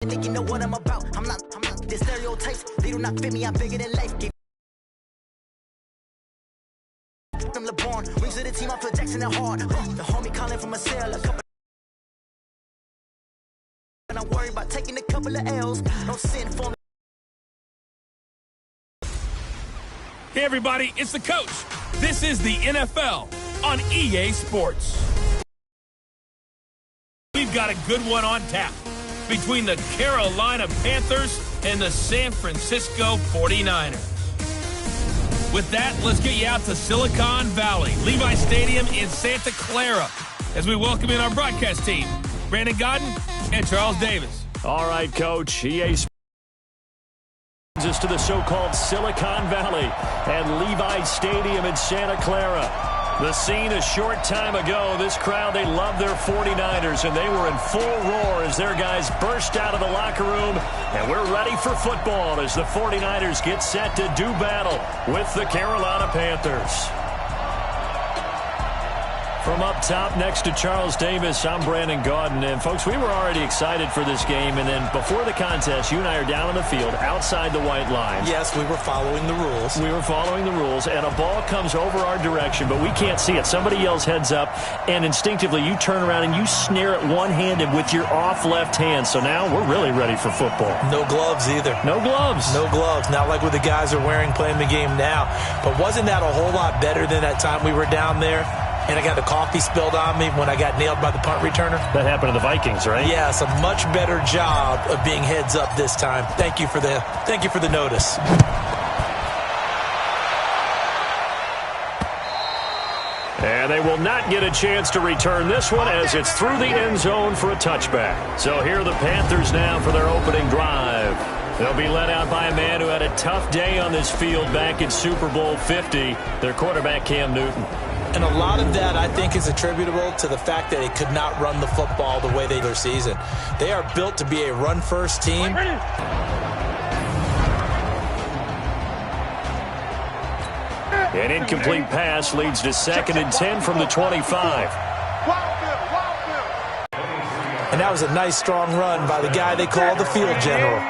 think you know what I'm about. I'm not the stereotypes. They do not fit me. I'm bigger than life. From LeBron, wings of the team. I'm Phil Jackson and hard. The homie calling from a cell. And I'm worried about taking a couple of L's. No sin for me. Hey everybody, it's the coach. This is the NFL on EA Sports. We've got a good one on tap between the Carolina Panthers and the San Francisco 49ers. With that, let's get you out to Silicon Valley, Levi Stadium in Santa Clara, as we welcome in our broadcast team, Brandon Godden and Charles Davis. All right, Coach. EA Sports us to the so-called Silicon Valley and Levi Stadium in Santa Clara. The scene a short time ago, this crowd, they love their 49ers, and they were in full roar as their guys burst out of the locker room, and we're ready for football as the 49ers get set to do battle with the Carolina Panthers. From up top next to Charles Davis, I'm Brandon Gaudin. And, folks, we were already excited for this game. And then before the contest, you and I are down on the field outside the white line. Yes, we were following the rules. We were following the rules, and a ball comes over our direction, but we can't see it. Somebody yells heads up, and instinctively you turn around and you snare it one-handed with your off left hand. So now we're really ready for football. No gloves either. No gloves. No gloves. Not like what the guys are wearing playing the game now. But wasn't that a whole lot better than that time we were down there? And I got the coffee spilled on me when I got nailed by the punt returner. That happened to the Vikings, right? Yes, a much better job of being heads up this time. Thank you for the notice. And they will not get a chance to return this one as it's through the end zone for a touchback. So here are the Panthers now for their opening drive. They'll be led out by a man who had a tough day on this field back in Super Bowl 50, their quarterback Cam Newton. And a lot of that, I think, is attributable to the fact that they could not run the football the way they did their season. They are built to be a run-first team. An incomplete pass leads to 2nd and 10 from the 25. And that was a nice, strong run by the guy they call the field general.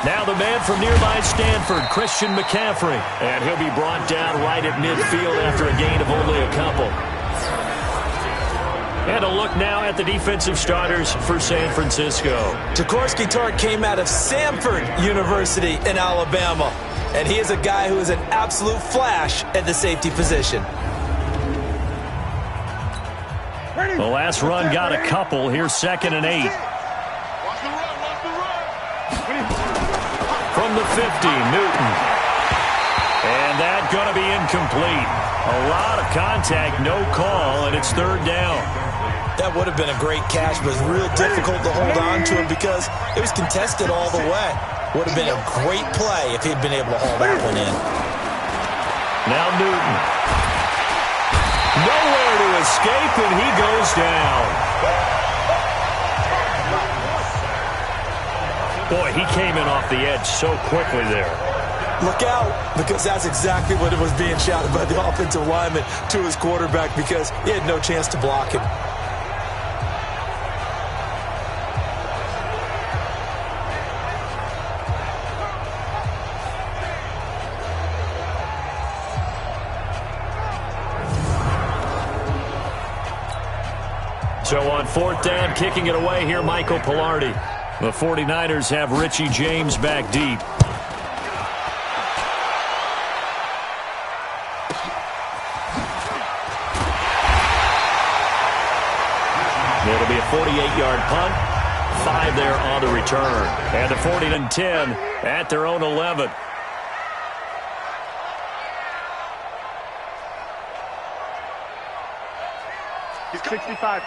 Now the man from nearby Stanford, Christian McCaffrey. And he'll be brought down right at midfield after a gain of only a couple. And a look now at the defensive starters for San Francisco. Jaworski Tartt came out of Samford University in Alabama. And he is a guy who is an absolute flash at the safety position. The last run got a couple. Here's 2nd and 8. From the 50, Newton. And that's going to be incomplete. A lot of contact, no call, and it's 3rd down. That would have been a great catch, but it's real difficult to hold on to him because it was contested all the way. Would have been a great play if he'd been able to haul that one in. Now Newton. Nowhere to escape, and he goes down. Boy, he came in off the edge so quickly there. Look out, because that's exactly what it was being shouted by the offensive lineman to his quarterback because he had no chance to block him. So on 4th down, kicking it away here, Michael Pilardi. The 49ers have Richie James back deep. It'll be a 48-yard punt. 5 there on the return. And a 40 and 10 at their own 11. He's 65.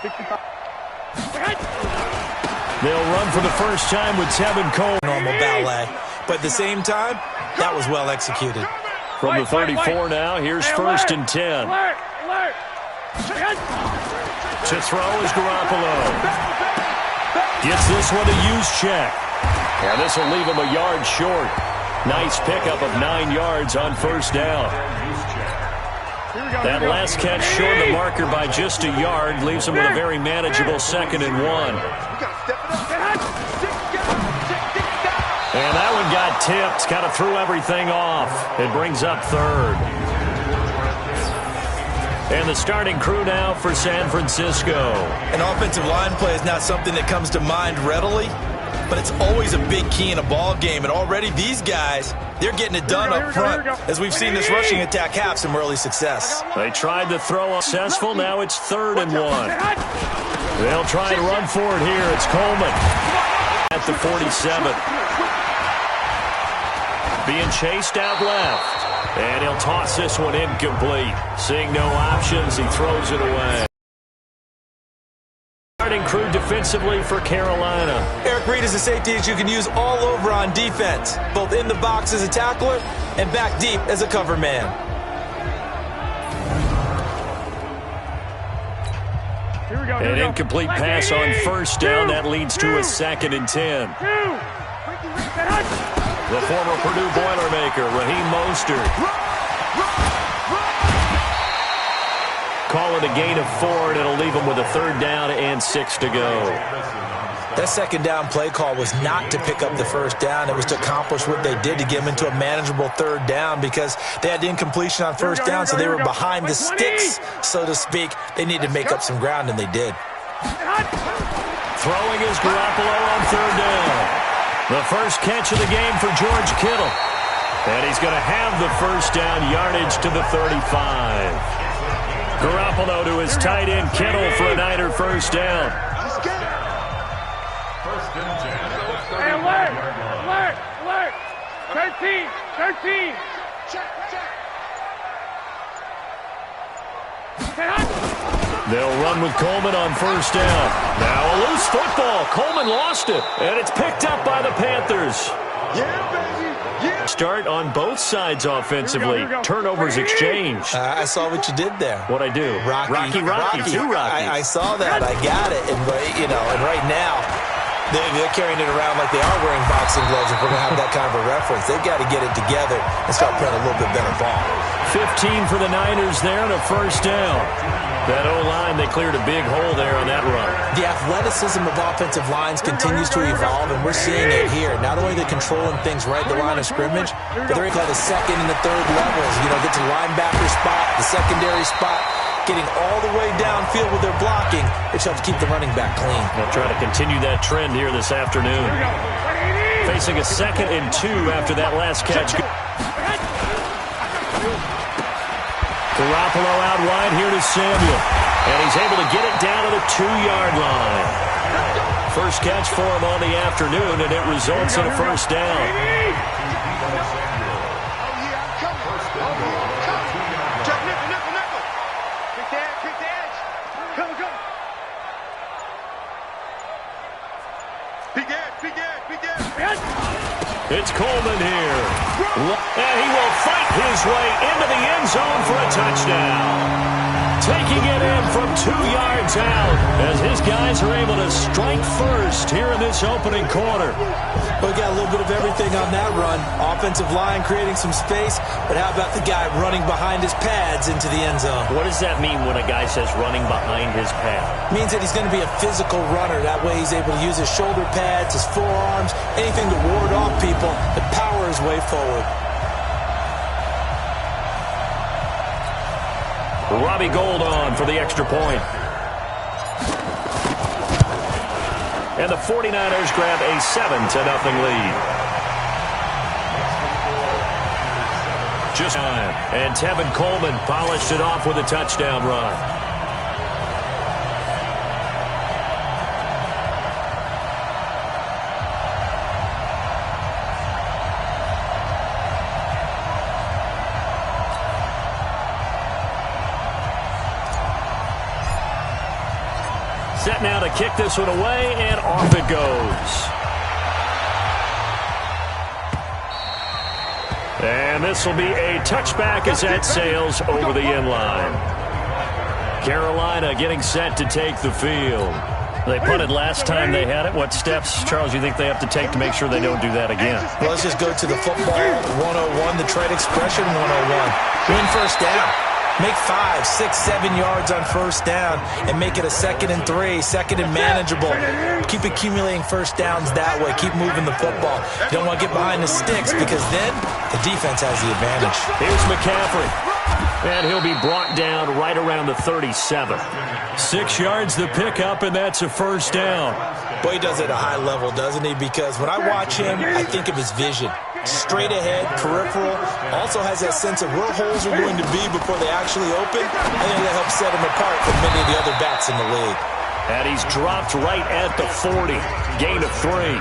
They'll run for the first time with Tevin Cole. Normal ballet. But at the same time, that was well executed. From the 34 now, here's 1st and 10. To throw is Garoppolo. Gets this one to use check. And this will leave him a yard short. Nice pickup of 9 yards on 1st down. That last catch short of the marker by just a yard leaves him with a very manageable 2nd and 1. And that one got tipped, kind of threw everything off. It brings up 3rd. And the starting crew now for San Francisco. An offensive line play is not something that comes to mind readily, but it's always a big key in a ball game. And already these guys, they're getting it done up front. As we've seen this rushing attack have some early success. They tried to throw successful. Now it's 3rd and 1. They'll try and run for it here. It's Coleman at the 47. Being chased out left. And he'll toss this one incomplete. Seeing no options, he throws it away. Starting crew defensively for Carolina. Eric Reed is a safety that you can use all over on defense, both in the box as a tackler and back deep as a cover man. An incomplete pass on 1st down. That leads to a 2nd and 10. The former Purdue Boilermaker, Raheem Mostert. Call it a gain of 4, and it'll leave him with a 3rd down and 6 to go. That 2nd down play call was not to pick up the 1st down. It was to accomplish what they did to get him into a manageable 3rd down because they had the incompletion on 1st down, so they were behind the sticks, so to speak. They needed to make up some ground, and they did. Throwing is Garoppolo on 3rd down. The first catch of the game for George Kittle. And he's going to have the 1st down yardage to the 35. Garoppolo to his tight end Kittle for a Niner 1st down. Hey, alert! 13! They'll run with Coleman on 1st down. Now a loose football. Coleman lost it, and it's picked up by the Panthers. Yeah, baby! Yeah! Start on both sides offensively. Turnovers exchanged. I saw what you did there. What'd I do? Rocky. Too Rocky. I saw that. I got it. And right now, they're carrying it around like they are wearing boxing gloves. If we're going to have that kind of a reference, they've got to get it together and start playing a little bit better ball. 15 for the Niners there and a 1st down. That O-line, they cleared a big hole there on that run. The athleticism of offensive lines continues to evolve, and we're seeing it here. Not only are they controlling things right at the line of scrimmage, but they're at the 2nd and the 3rd levels. Get to the linebacker spot, the secondary spot, getting all the way downfield with their blocking, which helps keep the running back clean. They'll try to continue that trend here this afternoon. Facing a 2nd and 2 after that last catch. Garoppolo out wide here to Samuel. And he's able to get it down to the 2-yard line. First catch for him on the afternoon, and it results in a 1st down. It's Coleman here. And he will fight his way into the end zone for a touchdown. Taking it in from 2 yards out as his guys are able to strike first here in this opening quarter. We got a little bit of everything on that run. Offensive line creating some space, but how about the guy running behind his pads into the end zone? What does that mean when a guy says running behind his pad? Means that he's going to be a physical runner. That way he's able to use his shoulder pads, his forearms, anything to ward off people and power his way forward. Robbie Gould on for the extra point. And the 49ers grab a 7-0 lead. Just time. And Tevin Coleman polished it off with a touchdown run. Set now to kick this one away, and off it goes. And this will be a touchback as that sails over the end line. Carolina getting set to take the field. They punted last time they had it. What steps, Charles, you think they have to take to make sure they don't do that again? Well, let's just go to the football 101, the trade expression 101. Win 1st down. Make 5, 6, 7 yards on first down and make it a 2nd and 3, 2nd and manageable. Keep accumulating first downs that way. Keep moving the football. You don't want to get behind the sticks because then the defense has the advantage. Here's McCaffrey. And he'll be brought down right around the 37. 6 yards the pickup, and that's a first down. Boy, he does it at a high level, doesn't he? Because when I watch him, I think of his vision. Straight ahead, peripheral, also has that sense of where holes are going to be before they actually open. I think that helps set him apart from many of the other backs in the league. And he's dropped right at the 40. Gain of 3.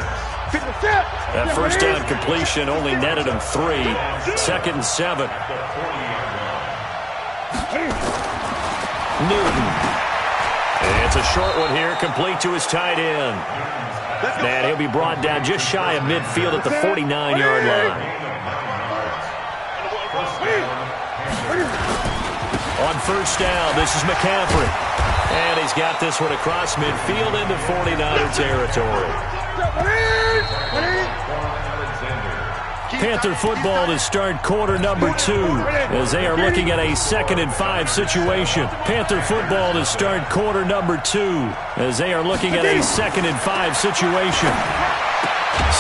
That first down completion only netted him 3. 2nd and 7. Newton. It's a short one here, complete to his tight end. And he'll be brought down just shy of midfield at the 49-yard line. On first down, this is McCaffrey. And he's got this one across midfield into 49er territory. Panther football to start quarter number 2 as they are looking at a 2nd and 5 situation. Panther football to start quarter number 2 as they are looking at a 2nd and 5 situation.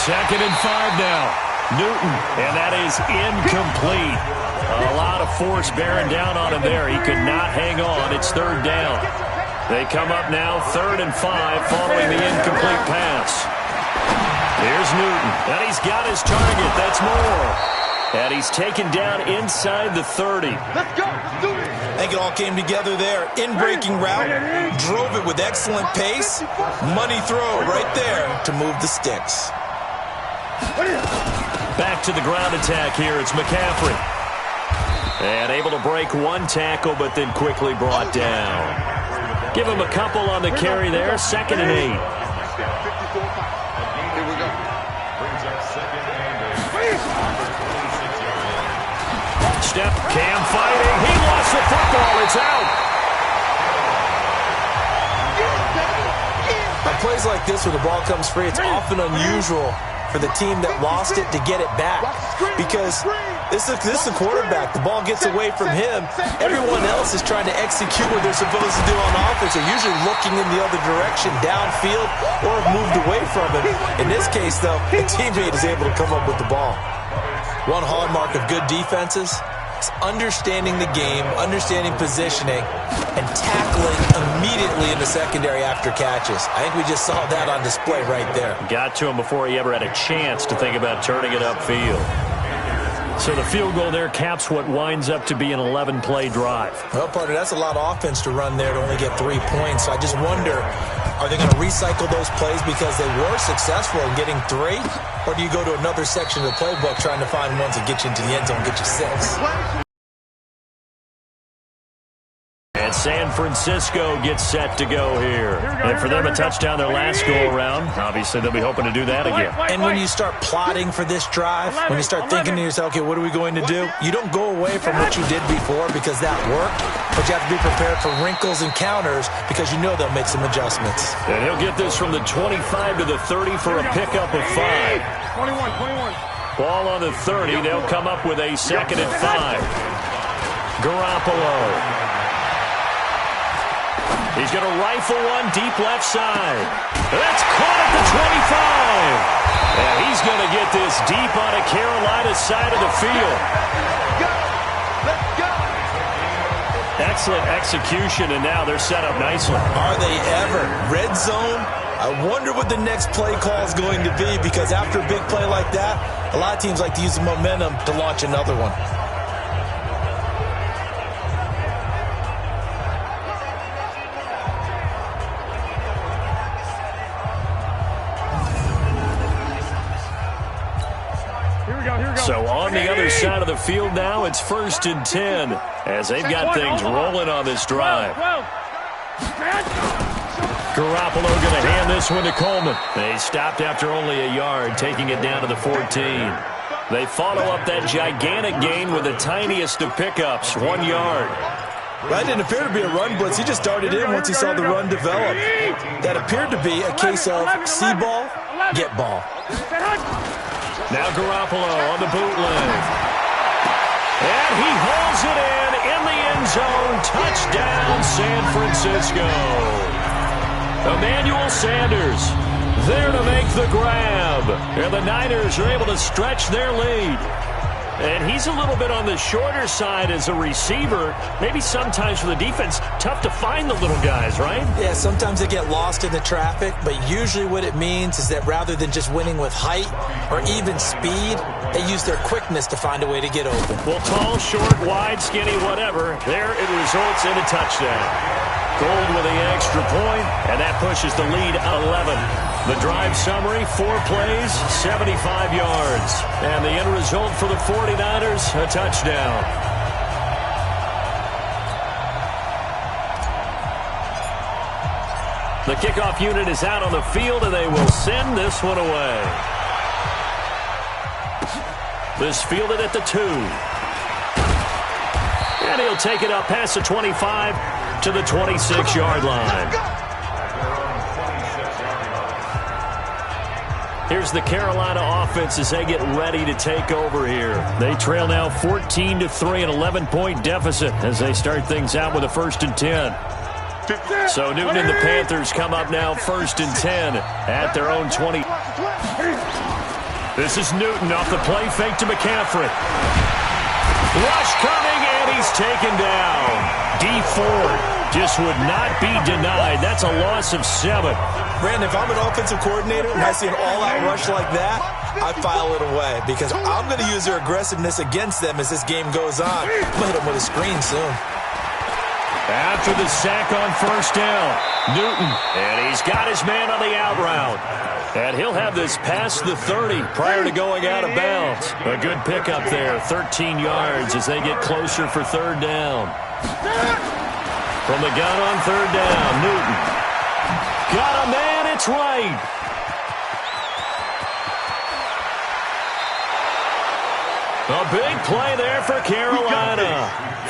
2nd and 5 now. Newton, and that is incomplete. A lot of force bearing down on him there. He could not hang on. It's 3rd down. They come up now 3rd and 5 following the incomplete pass. Here's Newton, and he's got his target. That's more. And he's taken down inside the 30. Let's go. Let's do it. I think it all came together there. In-breaking route, drove it with excellent pace. Money throw right there to move the sticks. Back to the ground attack here. It's McCaffrey. And able to break one tackle, but then quickly brought down. Give him a couple on the carry there. 2nd and 8. Step, Cam fighting. He lost the football. It's out. On plays like this where the ball comes free, it's often unusual for the team that lost it to get it back because this is the quarterback. The ball gets away from him. Everyone else is trying to execute what they're supposed to do on offense. They're usually looking in the other direction, downfield, or have moved away from him. In this case, though, the teammate is able to come up with the ball. One hallmark of good defenses is understanding the game, understanding positioning, and tackling immediately in the secondary after catches. I think we just saw that on display right there. Got to him before he ever had a chance to think about turning it upfield. So the field goal there caps what winds up to be an 11-play drive. Well, partner, that's a lot of offense to run there to only get 3 points. So I just wonder, are they going to recycle those plays because they were successful in getting 3? Or do you go to another section of the playbook trying to find ones that get you into the end zone, get you 6? And San Francisco gets set to go here. And for them, a touchdown their last go-around. Obviously, they'll be hoping to do that again. And when you start plotting for this drive, when you start thinking to yourself, okay, what are we going to do? You don't go away from what you did before because that worked, but you have to be prepared for wrinkles and counters because you know they'll make some adjustments. And he'll get this from the 25 to the 30 for a pickup of 5. 21. Ball on the 30. They'll come up with a 2nd and 5. Garoppolo. He's going to rifle one deep left side. That's caught at the 25. And he's going to get this deep on a Carolina side of the field. Let's go. Excellent execution, and now they're set up nicely. Are they ever? Red zone? I wonder what the next play call is going to be because after a big play like that, a lot of teams like to use the momentum to launch another one. So on the other side of the field now, it's 1st and 10 as they've got things rolling on this drive. Garoppolo going to hand this one to Coleman. They stopped after only a yard, taking it down to the 14. They follow up that gigantic gain with the tiniest of pickups, 1 yard. That didn't appear to be a run blitz. He just darted in once he saw the run develop. That appeared to be a case of see ball, get ball. Now Garoppolo on the bootleg. And he hauls it in in the end zone. Touchdown, San Francisco. Emmanuel Sanders there to make the grab. And the Niners are able to stretch their lead. And he's a little bit on the shorter side as a receiver. Maybe sometimes for the defense, tough to find the little guys, right? Yeah, sometimes they get lost in the traffic, but usually what it means is that rather than just winning with height or even speed, they use their quickness to find a way to get open. Well, tall, short, wide, skinny, whatever, there it results in a touchdown. Gold with the extra point, and that pushes the lead 11. The drive summary, 4 plays, 75 yards. And the end result for the 49ers, a touchdown. The kickoff unit is out on the field, and they will send this one away. This fielded at the 2. And he'll take it up past the 25 to the 26-yard line. Here's the Carolina offense as they get ready to take over here. They trail now 14-3, an 11-point deficit as they start things out with a 1st and 10. So Newton and the Panthers come up now 1st and 10 at their own 20. This is Newton off the play fake to McCaffrey. Rush coming, and he's taken down. D Ford just would not be denied. That's a loss of 7. Brandon, if I'm an offensive coordinator and I see an all-out rush like that, I file it away because I'm going to use their aggressiveness against them as this game goes on. I'm going to hit them with a screen soon. After the sack on 1st down, Newton, and he's got his man on the out route. And he'll have this past the 30 prior to going out of bounds. A good pickup there, 13 yards as they get closer for 3rd down. From the gun on 3rd down, Newton. Got a man, it's right. A big play there for Carolina.